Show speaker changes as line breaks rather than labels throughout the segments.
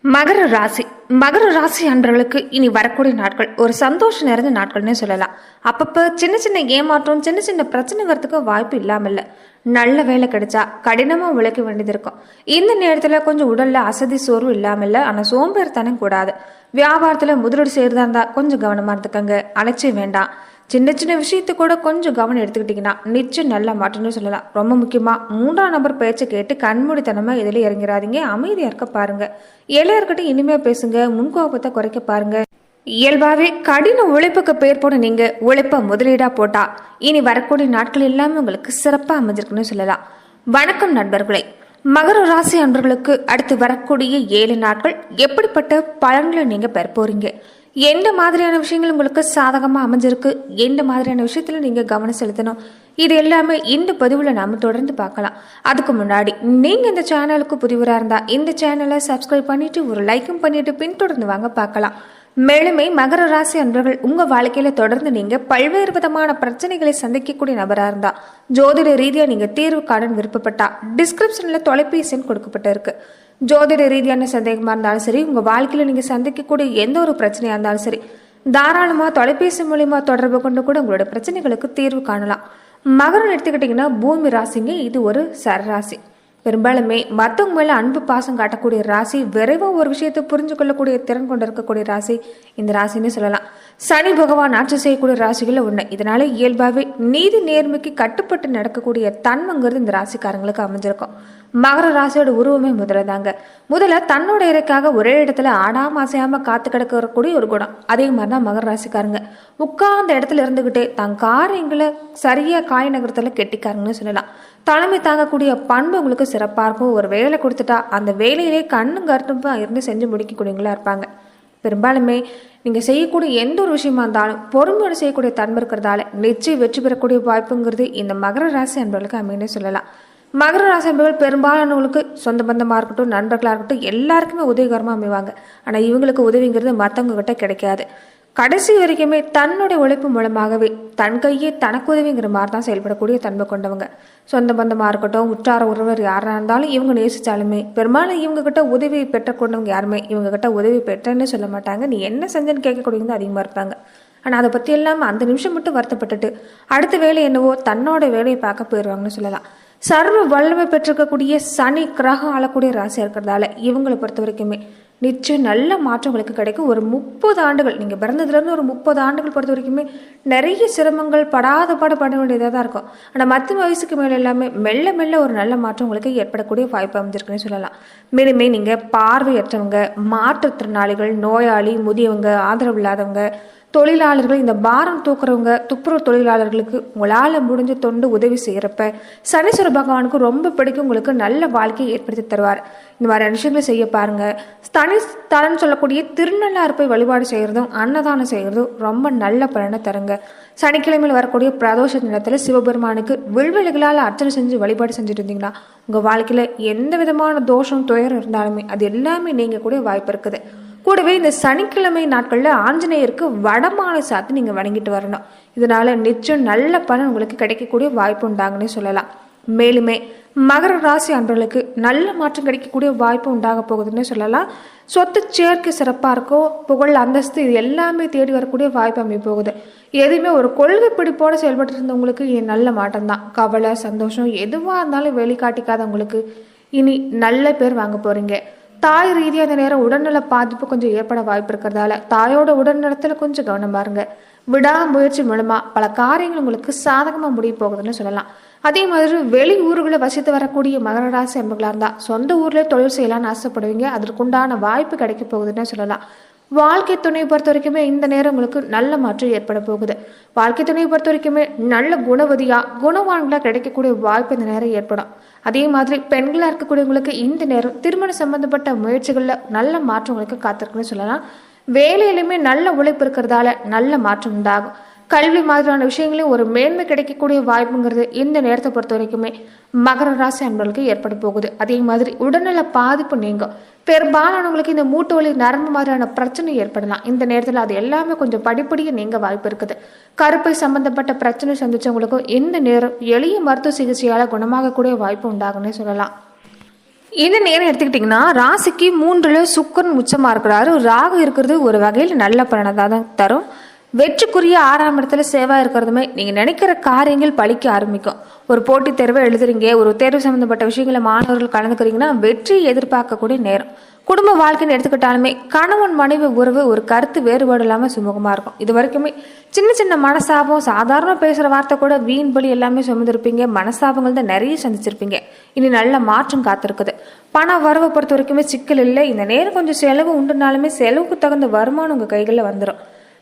மகர ராசி மகர ராசி அன்பர்களுக்கு இனி வரக்கூடிய நாட்கள் ஒரு சந்தோஷம் நிறைந்த நாட்கள்னே சொல்லலாம். அப்பப்போ சின்ன சின்ன ஏமாற்றம், சின்ன சின்ன பிரச்சனை வரத்துக்கு வாய்ப்பு இல்லாமல் இல்லை. நல்ல வேலை கிடைச்சா கடினமாக உழைக்க வேண்டியது இருக்கும். இந்த நேரத்தில் கொஞ்சம் உடல்ல அசதி சோர்வு இல்லாமல் இல்லை, ஆனால் சோம்பேறித்தனம் கூடாது. வியாபாரத்தில் முதலீடு செய்யறதா இருந்தால் கொஞ்சம் கவனமாக இருந்துக்கங்க, அலைச்சே வேண்டாம். சின்ன சின்ன விஷயத்து கூட கொஞ்சம் கவனம் எடுத்துக்கிட்டிங்கன்னா நிச்சயம் நல்ல மாற்றம்னு சொல்லலாம். ரொம்ப முக்கியமாக 3ஆம் நபர் பேச்சை கேட்டு கண்மூடித்தனமாக இதில் இறங்கிறாதீங்க, அமைதியாக இருக்க பாருங்க. எல்லாருக்கிட்டையும் இனிமையாக பேசுங்க, முன்கோபத்தை குறைக்க பாருங்க. இயல்பாகவே கடின உழைப்புக்கு பேர் போன நீங்கள் உழைப்பை முதலீடாக போட்டா இனி வரக்கூடிய நாட்கள் எல்லாமே உங்களுக்கு சிறப்பாக அமைஞ்சிருக்குன்னு சொல்லலாம். வணக்கம் நண்பர்களே. மகர ராசி அன்பர்களுக்கு அடுத்து வரக்கூடிய 7 நாட்கள் எப்படிப்பட்ட பலன்களை நீங்கள் பெற போறீங்க, எந்த மாதிரியான விஷயங்கள் உங்களுக்கு சாதகமாக அமைஞ்சிருக்கு, எந்த மாதிரியான விஷயத்தில் நீங்கள் கவனம் செலுத்தணும், இது எல்லாமே இந்த பதிவில் நாம் தொடர்ந்து பார்க்கலாம். அதுக்கு முன்னாடி நீங்கள் இந்த சேனலுக்கு புதிவராக இருந்தால் இந்த சேனலை சப்ஸ்கிரைப் பண்ணிவிட்டு ஒரு லைக்கும் பண்ணிவிட்டு பின்தொடர்ந்து வாங்க பார்க்கலாம். மேலுமே மகர ராசி அன்பர்கள் உங்கள் வாழ்க்கையில் தொடர்ந்து நீங்கள் பல்வேறு விதமான பிரச்சனைகளை சந்திக்கக்கூடிய நபராக இருந்தால், ஜோதிட ரீதியாக நீங்கள் தீர்வு காண விருப்பப்பட்டா டிஸ்கிரிப்ஷனில் தொலைபேசி எண் கொடுக்கப்பட்டிருக்கு. ஜோதிட ரீதியான சந்தேகமாக இருந்தாலும் சரி, உங்கள் வாழ்க்கையில் நீங்கள் சந்திக்கக்கூடிய எந்த ஒரு பிரச்சனையாக இருந்தாலும் சரி, தாராளமாக தொலைபேசி மூலியமாக தொடர்பு கொண்டு கூட உங்களோட பிரச்சனைகளுக்கு தீர்வு காணலாம். மகரம் எடுத்துக்கிட்டிங்கன்னா பூமி ராசிங்க, இது ஒரு சரராசி. பெரும்பாலுமே மற்றவங்க மேலே அன்பு பாசம் காட்டக்கூடிய ராசி, விரைவாக ஒரு விஷயத்தை புரிஞ்சு கொள்ளக்கூடிய திறன் கொண்டு இருக்கக்கூடிய ராசி இந்த ராசின்னு சொல்லலாம். சனி பகவான் ஆட்சி செய்யக்கூடிய ராசிகளில் ஒன்று. இதனால இயல்பாகவே நீதி நேர்மைக்கு கட்டுப்பட்டு நடக்கக்கூடிய தன்மைங்கிறது இந்த ராசிக்காரங்களுக்கு அமைஞ்சிருக்கும். மகர ராசியோட உருவமே முதல்ல தன்னோட இறைக்காக ஒரே இடத்துல ஆடாம அசையாம காத்து கிடக்கக்கூடிய ஒரு குணம். அதே மாதிரிதான் மகர ராசிக்காரங்க உட்கார்ந்த இடத்துல இருந்துகிட்டே தன் காரியங்களை சரியா காய் நகரத்துல கெட்டிக்காரங்கன்னு சொல்லலாம். தலைமை தாங்கக்கூடிய பண்பு உங்களுக்கு சிறப்பா இருக்கும். ஒரு வேலை கொடுத்துட்டா அந்த வேலையிலே கண்ணும் கருத்துமா இருந்து செஞ்சு முடிக்கக்கூடியவங்களா இருப்பாங்க. பெரும்பாலுமே நீங்க செய்யக்கூடிய எந்த ஒரு விஷயமா இருந்தாலும் பொறுமையோடு செய்யக்கூடிய தன்மை இருக்கிறதால நிச்சயம் வெற்றி பெறக்கூடிய வாய்ப்புங்கிறது இந்த மகர ராசி அன்பர்களுக்கு அமைன்னு சொல்லலாம். மகர ராசி அன்பர்கள் பெரும்பாலானவங்களுக்கு சொந்த பந்தமாக இருக்கட்டும், நண்பர்களாக இருக்கட்டும், எல்லாருக்குமே உதவிகரமாக அமைவாங்க. ஆனால் இவங்களுக்கு உதவிங்கிறது மற்றவங்க கிட்ட கிடைக்காது. கடைசி வரைக்குமே தன்னுடைய உழைப்பு மூலமாகவே தன் கையே தனக்கு உதவிங்கிற மாதிரி தான் செயல்படக்கூடிய தன்மை கொண்டவங்க. சொந்த பந்தமாக இருக்கட்டும், உற்றார உறவர் யாராக இருந்தாலும் இவங்க நேசித்தாலுமே பெரும்பாலும் இவங்க கிட்ட உதவி பெற்றுக்கொண்டவங்க யாருமே இவங்க கிட்ட உதவி பெற்றேன்னு சொல்ல மாட்டாங்க. நீ என்ன செஞ்சேன்னு கேட்கக்கூடியவங்க அதிகமாக இருப்பாங்க. ஆனால் அதை பற்றி இல்லாமல் அந்த நிமிஷம் மட்டும் வருத்தப்பட்டுட்டு அடுத்த வேலை என்னவோ தன்னோட வேலையை பார்க்க போயிடுவாங்கன்னு சொல்லலாம். சர்வ வல்லமை பெற்றிருக்கக்கூடிய சனி கிரகம் ஆளக்கூடிய ராசியாக இருக்கிறதால இவங்களை பொறுத்த வரைக்குமே நிச்சயம் நல்ல மாற்றங்களுக்கு கிடைக்கும். ஒரு 30 ஆண்டுகள் நீங்கள் பிறந்ததுலேருந்து ஒரு 30 ஆண்டுகள் பொறுத்த வரைக்குமே நிறைய சிரமங்கள் படாத பட வேண்டியதாக தான் இருக்கும். ஆனால் 10 வயசுக்கு மேலே எல்லாமே மெல்ல மெல்ல ஒரு நல்ல மாற்றம் உங்களுக்கு ஏற்படக்கூடிய வாய்ப்பு அமைஞ்சிருக்குன்னு சொல்லலாம். மேலுமே நீங்கள் பார்வையற்றவங்க, மாற்றுத்திறனாளிகள், நோயாளி, முதியவங்க, ஆதரவு இல்லாதவங்க, தொழிலாளர்கள், இந்த பாரம் தூக்குறவங்க, துப்புரவு தொழிலாளர்களுக்கு உங்களால் முடிஞ்ச தொண்டு உதவி செய்கிறப்ப சனீஸ்வர பகவானுக்கு ரொம்ப பிடிக்கும். உங்களுக்கு நல்ல வாழ்க்கையை ஏற்படுத்தி தருவார். இந்த மாதிரி விஷயங்களை செய்ய பாருங்க. தலன்னு சொல்லக்கூடிய திருநள்ளாறு போய் வழிபாடு செய்கிறதும் அன்னதானம் செய்கிறதும் ரொம்ப நல்ல பலனை தருங்க. சனிக்கிழமையில் வரக்கூடிய பிரதோஷ தினத்தில் சிவபெருமானுக்கு வில்வெளிகளால் அர்ச்சனை செஞ்சு வழிபாடு செஞ்சுட்டு இருந்தீங்கன்னா உங்கள் வாழ்க்கையில் எந்த விதமான தோஷம் துயரம் இருந்தாலுமே அது எல்லாமே நீங்க கூட வாய்ப்பு இருக்குது. கூடவே இந்த சனிக்கிழமை நாட்களில் ஆஞ்சநேயருக்கு வடமாலை சாத்தி நீங்கள் வணங்கிட்டு வரணும். இதனால நிச்சயம் நல்ல பலன் உங்களுக்கு கிடைக்கக்கூடிய வாய்ப்பு உண்டாங்கன்னு சொல்லலாம். மேலுமே மகர ராசி அன்பர்களுக்கு நல்ல மாற்றம் கிடைக்கக்கூடிய வாய்ப்பு உண்டாக போகுதுன்னு சொல்லலாம். சொத்து சேர்க்கை சிறப்பாக இருக்கோ, புகழ், அந்தஸ்து, இது எல்லாமே தேடி வரக்கூடிய வாய்ப்பு அமைய போகுது. எதுவுமே ஒரு கொள்கை பிடிப்போடு செயல்பட்டு இருந்தவங்களுக்கு இது நல்ல மாற்றம் தான். கவலை, சந்தோஷம் எதுவாக இருந்தாலும் வெளிக்காட்டிக்காதவங்களுக்கு இனி நல்ல பேர் வாங்க போறீங்க. தாய் ரீதியாக அந்த நேரம் உடல்நல பாதிப்பு கொஞ்சம் ஏற்பட வாய்ப்பு இருக்கிறதால தாயோட உடல்நலத்தில் கொஞ்சம் கவனமா இருங்க. விடாமுயற்சி மூலமா பல காரியங்கள் உங்களுக்கு சாதகமாக முடிய போகுதுன்னு சொல்லலாம். அதே மாதிரி வெளி ஊர்களை வசித்து வரக்கூடிய மகர ராசி அன்பர்களாக இருந்தால் சொந்த ஊர்ல தொழில் செய்யலாம்னு ஆசைப்படுவீங்க. அதற்குண்டான வாய்ப்பு கிடைக்க போகுதுன்னு சொல்லலாம். வாழ்க்கை துணையை பொறுத்த வரைக்குமே இந்த நேரம் உங்களுக்கு நல்ல மாற்றம் ஏற்பட போகுது. வாழ்க்கை துணையை பொறுத்த வரைக்குமே நல்ல குணவதியா குணவான்களா கிடைக்கக்கூடிய வாய்ப்பு இந்த நேரம் ஏற்படும். அதே மாதிரி பெண்களா இருக்கக்கூடியவங்களுக்கு இந்த நேரம் திருமணம் சம்பந்தப்பட்ட முயற்சிகள்ல நல்ல மாற்றம் உங்களுக்கு காத்திருக்குன்னு சொல்லலாம். வேலையிலுமே நல்ல உழைப்பு இருக்கிறதால நல்ல மாற்றம் உண்டாகும். கல்வி மாதிரியான விஷயங்களையும் ஒரு மேன்மை கிடைக்கக்கூடிய வாய்ப்புங்கிறது இந்த நேரத்தை பொறுத்த வரைக்குமே மகர ராசி அன்பர்களுக்கு ஏற்பட போகுது. அதே மாதிரி உடல்நல பாதிப்பு நீங்கும். பெரும்பாலானவங்களுக்கு இந்த மூட்டு வலி, நரம்பு மாதிரியான பிரச்சனை ஏற்படலாம். இந்த நேரத்தில் அது எல்லாமே கொஞ்சம் படிப்படியாக நீங்க வாய்ப்பு இருக்குது. கருப்பை சம்பந்தப்பட்ட பிரச்சனை சந்திச்சவங்களுக்கும் இந்த நேரம் எளிய மருத்துவ சிகிச்சையால குணமாகக்கூடிய வாய்ப்பு உண்டாகும்னே சொல்லலாம். இந்த நேரம் எடுத்துக்கிட்டிங்கன்னா ராசிக்கு 3ல் சுக்கிரன் உச்சமாக இருக்கிறாரு. ராகு இருக்கிறது ஒரு வகையில் நல்ல பலனை தான் தரும். வெற்றிக்குரிய 6ஆம் இடத்துல செவ்வாய் இருக்கிறதுமே நீங்கள் நினைக்கிற காரியங்கள் பழிக்க ஆரம்பிக்கும். ஒரு போட்டித் தேர்வை எழுதுறீங்க, ஒரு தேர்வு சம்மந்தப்பட்ட விஷயங்களை மாணவர்கள் கலந்துக்கிறீங்கன்னா வெற்றியை எதிர்பார்க்கக்கூடிய நேரம். குடும்ப வாழ்க்கைன்னு எடுத்துக்கிட்டாலுமே கணவன் மனைவி உறவு ஒரு கருத்து வேறுபாடு இல்லாமல் சுமூகமாக இருக்கும். இது வரைக்குமே சின்ன சின்ன மனசாபம், சாதாரண பேசுகிற வார்த்தை கூட வீண் பலி எல்லாமே சுமந்திருப்பீங்க. மனசாபங்கள் தான் நிறைய சந்திச்சிருப்பீங்க. இனி நல்ல மாற்றம் காத்திருக்குது. பண வரவை பொறுத்த வரைக்குமே சிக்கல் இல்லை. இந்த நேரம் கொஞ்சம் செலவு உண்டுனாலுமே செலவுக்கு தகுந்த வருமானம் உங்கள் கைகளில் வந்துடும்.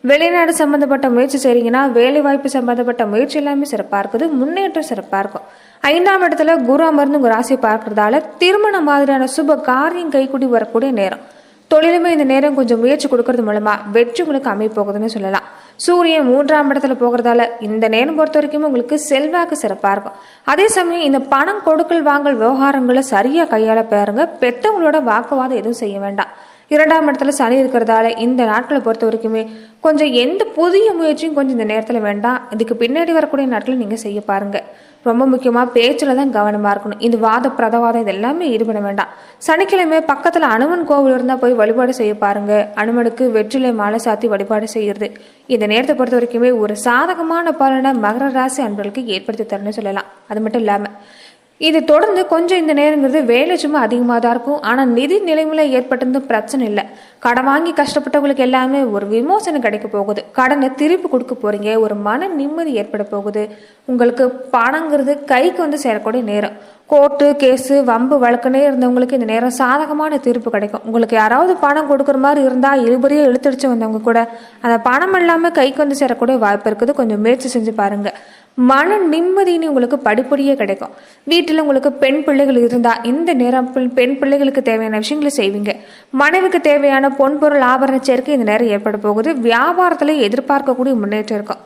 வெளிநாடு சம்பந்தப்பட்ட முயற்சி செய்றீங்கன்னா வேலை வாய்ப்பு சம்பந்தப்பட்ட முயற்சி எல்லாமே சிறப்பாக இருக்குது. முன்னேற்றம் சிறப்பாக இருக்கும். 5ஆம் இடத்துல குரு அமர்ந்து உங்கள் ராசியை பார்க்கறதால திருமணம் மாதிரியான சுப காரியம் கைக்கூடி வரக்கூடிய நேரம். தொழிலுமே இந்த நேரம் கொஞ்சம் முயற்சி கொடுக்கறது மூலமா வெற்றி உங்களுக்கு அமைப்போகுதுன்னு சொல்லலாம். சூரியன் 3ஆம் இடத்துல போகிறதால இந்த நேரம் பொறுத்த வரைக்கும் உங்களுக்கு செல்வாக்கு சிறப்பாக இருக்கும். அதே சமயம் இந்த பணம் கொடுக்கல் வாங்கல் விவகாரங்களை சரியா கையாள பாருங்க. பெற்றவங்களோட வாக்குவாதம் எதுவும் செய்ய வேண்டாம். 2ஆம் இடத்துல சனி இருக்கிறதால இந்த நாட்களை பொறுத்த வரைக்குமே கொஞ்சம் எந்த புதிய முயற்சியும் கொஞ்சம் இந்த நேரத்தில் வேண்டாம். இதுக்கு பின்னாடி வரக்கூடிய நாட்களை நீங்கள் செய்ய பாருங்க. ரொம்ப முக்கியமாக பேச்சில் தான் கவனமாக இருக்கணும். இந்த வாத பிரதவாதம் இது எல்லாமே ஈடுபட வேண்டாம். சனிக்கிழமை பக்கத்தில் அனுமன் கோவில் இருந்தால் போய் வழிபாடு செய்ய பாருங்க. அனுமனுக்கு வெற்றிலை மாலை சாத்தி வழிபாடு செய்யறது இந்த நேரத்தை பொறுத்த வரைக்குமே ஒரு சாதகமான பலனை மகர ராசி அன்பர்களுக்கு ஏற்படுத்தி தரணும்னு சொல்லலாம். அது மட்டும் இல்லாமல் இது தொடர்ந்து கொஞ்சம் இந்த நேரங்கிறது வேலை சும்மா அதிகமாக தான் இருக்கும். ஆனால் நிதி நிலைமையில ஏற்பட்டிருந்து பிரச்சனை இல்லை. கடன் வாங்கி கஷ்டப்பட்டவங்களுக்கு எல்லாமே ஒரு விமோசனம் கிடைக்க போகுது. கடனை திருப்பி கொடுக்க போறீங்க. ஒரு மன நிம்மதி ஏற்பட போகுது. உங்களுக்கு பணங்கிறது கைக்கு வந்து சேரக்கூடிய நேரம். கோர்ட்டு கேஸு வம்பு வழக்குனே இருந்தவங்களுக்கு இந்த நேரம் சாதகமான தீர்ப்பு கிடைக்கும். உங்களுக்கு யாராவது பணம் கொடுக்குற மாதிரி இருந்தால் இழுபறியே இழுத்தடிச்சு வந்தவங்க கூட அந்த பணம் இல்லாமல் கைக்கு வந்து சேரக்கூடிய வாய்ப்பு இருக்குது. கொஞ்சம் முயற்சி செஞ்சு பாருங்க. மன நிம்மதினு உங்களுக்கு படிப்படியே கிடைக்கும். வீட்டில் உங்களுக்கு பெண் பிள்ளைகள் இருந்தால் இந்த நேரம் பெண் பிள்ளைகளுக்கு தேவையான விஷயங்களை செய்வீங்க. மனைவிக்கு தேவையான பொன்பொருள் ஆபரண சேர்க்கை இந்த நேரம் ஏற்பட போகுது. வியாபாரத்தில் எதிர்பார்க்கக்கூடிய முன்னேற்றம் இருக்கும்.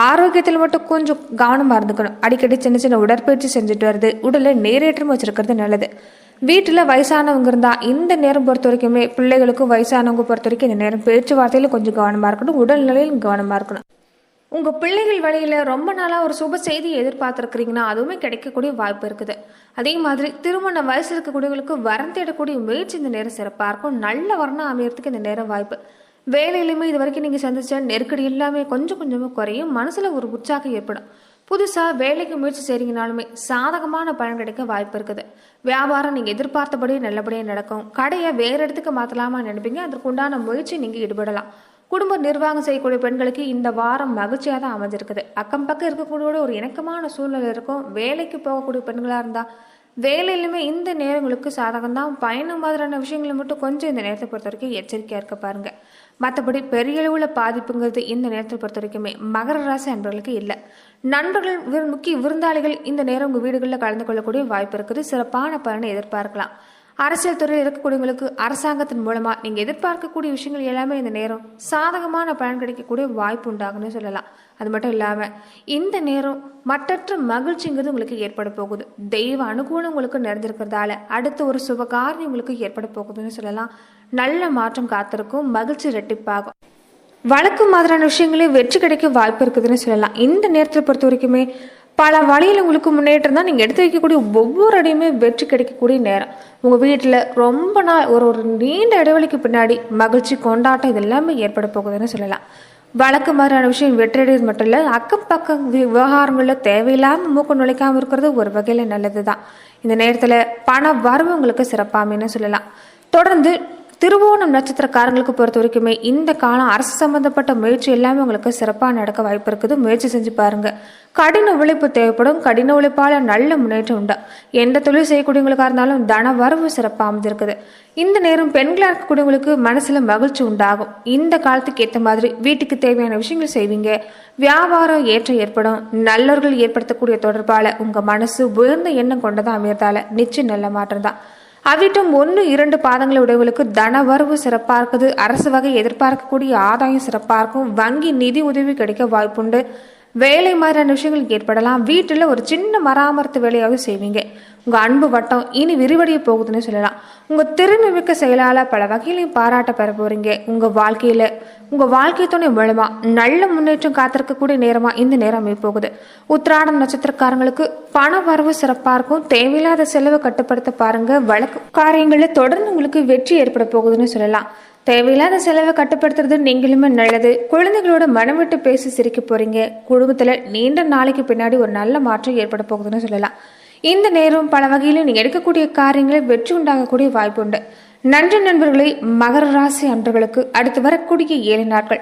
ஆரோக்கியத்தில் மட்டும் கொஞ்சம் கவனமாக இருந்துக்கணும். அடிக்கடி சின்ன சின்ன உடற்பயிற்சி செஞ்சுட்டு வருது. உடலை நேரேற்றம் வச்சிருக்கிறது நல்லது. வீட்டில் வயசானவங்க இருந்தால் இந்த நேரம் பொறுத்த வரைக்குமே பிள்ளைகளுக்கும் வயசானவங்க பொறுத்த வரைக்கும் இந்த நேரம் பேச்சுவார்த்தையில கொஞ்சம் கவனமாக இருக்கணும். உடல்நிலையிலும் கவனமாக இருக்கணும். உங்கள் பிள்ளைகள் வழியில் ரொம்ப நாளாக ஒரு சுப செய்தியை எதிர்பார்த்துருக்கிறீங்கன்னா அதுவுமே கிடைக்கக்கூடிய வாய்ப்பு இருக்குது. அதே மாதிரி திருமண வயசு இருக்கக்கூடியவங்களுக்கு வரம் தேடக்கூடிய முயற்சி இந்த நேரம் சிறப்பாக இருக்கும். நல்ல வரணம் அமையறதுக்கு இந்த நேரம் வாய்ப்பு. வேலையிலுமே இது வரைக்கும் நீங்கள் சந்திச்ச நெருக்கடி எல்லாமே கொஞ்சம் கொஞ்சமாக குறையும். மனசில் ஒரு உற்சாகம் ஏற்படும். புதுசாக வேலைக்கு முயற்சி செய்கிறீங்கனாலுமே சாதகமான பலன் கிடைக்க வாய்ப்பு இருக்குது. வியாபாரம் நீங்கள் எதிர்பார்த்தபடி நல்லபடியாக நடக்கும். கடையை வேறு இடத்துக்கு மாற்றலாமா நினைப்பீங்க. அதற்குண்டான முயற்சி நீங்கள் ஈடுபடலாம். குடும்ப நிர்வாகம் செய்யக்கூடிய பெண்களுக்கு இந்த வாரம் மகிழ்ச்சியாக தான் அமைஞ்சிருக்குது. அக்கம் பக்கம் இருக்கக்கூடிய ஒரு இணக்கமான சூழ்நிலை இருக்கும். வேலைக்கு போகக்கூடிய பெண்களாக இருந்தால் வேலையிலுமே இந்த நேரங்களுக்கு சாதகம் தான். பயணம் மாதிரியான விஷயங்களை மட்டும் கொஞ்சம் இந்த நேரத்தை பொறுத்த வரைக்கும் எச்சரிக்கையாக இருக்க பாருங்க. மற்றபடி பெரிய அளவில் பாதிப்புங்கிறது இந்த நேரத்தை பொறுத்த வரைக்குமே மகர ராசி அன்பர்களுக்கு இல்லை. நண்பர்கள் முக்கிய விருந்தாளிகள் இந்த நேரம் உங்கள் வீடுகளில் கலந்து கொள்ளக்கூடிய வாய்ப்பு இருக்குது. சிறப்பான பலனை எதிர்பார்க்கலாம். அரசியல் துறையில் இருக்கக்கூடியவங்களுக்கு அரசாங்கத்தின் மூலமா நீங்க எதிர்பார்க்கக்கூடிய விஷயங்கள் எல்லாமே இந்த நேரம் சாதகமான பலன் கிடைக்கக்கூடிய வாய்ப்பு உண்டாகுன்னு சொல்லலாம். அது மட்டும் இல்லாம இந்த நேரம் மற்றற்ற மகிழ்ச்சிங்கிறது உங்களுக்கு ஏற்பட போகுது. தெய்வ அனுகூலம் உங்களுக்கு நிறைஞ்சிருக்கிறதால அடுத்த ஒரு சுபகாரியம் உங்களுக்கு ஏற்பட போகுதுன்னு சொல்லலாம். நல்ல மாற்றம் காத்திருக்கும். மகிழ்ச்சி ரெட்டிப்பாகும். வழக்கு மாதிரியான விஷயங்களே வெற்றி கிடைக்க வாய்ப்பு இருக்குதுன்னு சொல்லலாம். இந்த நேரத்தை பொறுத்த வரைக்குமே பல வழியில் உங்களுக்கு முன்னேற்றம் தான். நீங்கள் எடுத்து வைக்கக்கூடிய ஒவ்வொரு அடியுமே வெற்றி கிடைக்கக்கூடிய நேரம். உங்கள் வீட்டில் ரொம்ப நாள் ஒரு நீண்ட இடைவெளிக்கு பின்னாடி மகிழ்ச்சி கொண்டாட்டம் இது எல்லாமே ஏற்பட போகுதுன்னு சொல்லலாம். வழக்கு மாதிரியான விஷயம் வெற்றியடைவது மட்டும் இல்லை, அக்கம் பக்கம் விவகாரங்களில் தேவையில்லாமல் மூக்கம் நுழைக்காமல் இருக்கிறது ஒரு வகையில் நல்லது தான். இந்த நேரத்தில் பண வரவு உங்களுக்கு சிறப்பாமன்னு சொல்லலாம். தொடர்ந்து திருவோணம் நட்சத்திரக்காரங்களுக்கு பொறுத்த வரைக்குமே இந்த காலம் அரசு சம்பந்தப்பட்ட முயற்சி எல்லாமே உங்களுக்கு சிறப்பாக நடக்க வாய்ப்பு இருக்குது. முயற்சி செஞ்சு பாருங்க. கடின உழைப்பு தேவைப்படும். கடின உழைப்பால நல்ல முன்னேற்றம் உண்டு. எந்த தொழில் செய்யக்கூடியவங்களுக்கா இருந்தாலும் தன வரவு சிறப்பாக அமைஞ்சிருக்குது. இந்த நேரம் பெண்களாக இருக்கக்கூடியவங்களுக்கு மனசுல மகிழ்ச்சி உண்டாகும். இந்த காலத்துக்கு ஏற்ற மாதிரி வீட்டுக்கு தேவையான விஷயங்கள் செய்வீங்க. வியாபாரம் ஏற்றம் ஏற்படும். நல்லவர்கள் ஏற்படுத்தக்கூடிய தொடர்பால உங்க மனசு உயர்ந்த எண்ணம் கொண்டதான் அமையறதால நிச்சயம் நல்ல மாற்றம் தான். அவ்விட்டம் 1-2 பாதங்களை உடையவர்களுக்கு தன வரவு சிறப்பாக இருக்குது. அரசு வகை எதிர்பார்க்கக்கூடிய ஆதாயம் சிறப்பாக இருக்கும். வங்கி நிதி உதவி கிடைக்க வாய்ப்புண்டு. வேலை மாதிரியான விஷயங்கள் ஏற்படலாம். வீட்டில் ஒரு சின்ன மராமத்து வேலையாவது செய்வீங்க. உங்க அன்பு வட்டம் இனி விரிவடைய போகுதுன்னு சொல்லலாம். உங்க திறமைமிக்க செயலால பல வகையிலையும் பாராட்ட பெற போறீங்க. உங்க வாழ்க்கை துணை மூலமா நல்ல முன்னேற்றம் காத்திருக்கக்கூடிய நேரமா இந்த நேரம் அமைய போகுது. உத்திராடம் நட்சத்திரக்காரங்களுக்கு பண வரவு சிறப்பா இருக்கும். தேவையில்லாத செலவு கட்டுப்படுத்த பாருங்க. வழக்கு காரியங்கள்ல தொடர்ந்து உங்களுக்கு வெற்றி ஏற்பட போகுதுன்னு சொல்லலாம். தேவையில்லாத செலவை கட்டுப்படுத்துறது நீங்களுமே நல்லது. குழந்தைகளோட மனம் விட்டு பேசி சிரிக்க போறீங்க. குடும்பத்துல நீண்ட நாளைக்கு பின்னாடி ஒரு நல்ல மாற்றம் ஏற்பட போகுதுன்னு சொல்லலாம். இந்த நேரம் பல வகையிலும் நீங்க எடுக்கக்கூடிய காரியங்களில் வெற்றி உண்டாகக்கூடிய வாய்ப்பு உண்டு. நன்றி நண்பர்களே. மகர ராசி அன்பர்களுக்கு அடுத்து வரக்கூடிய 7 நாட்கள்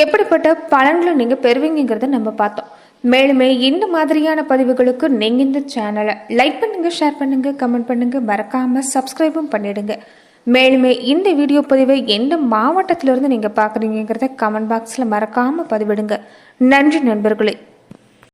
எப்படிப்பட்ட பலன்களை நீங்க பெறுவீங்கிறத நம்ம பார்த்தோம். மேலுமே இந்த மாதிரியான பதிவுகளுக்கு நீங்க இந்த சேனலை லைக் பண்ணுங்க, ஷேர் பண்ணுங்க, கமெண்ட் பண்ணுங்க, மறக்காம சப்ஸ்கிரைபும் பண்ணிடுங்க. மேலுமே இந்த வீடியோ பதிவை எந்த மாவட்டத்திலிருந்து நீங்க பாக்குறீங்கிறத கமெண்ட் பாக்ஸ்ல மறக்காம பதிவிடுங்க. நன்றி நண்பர்களே.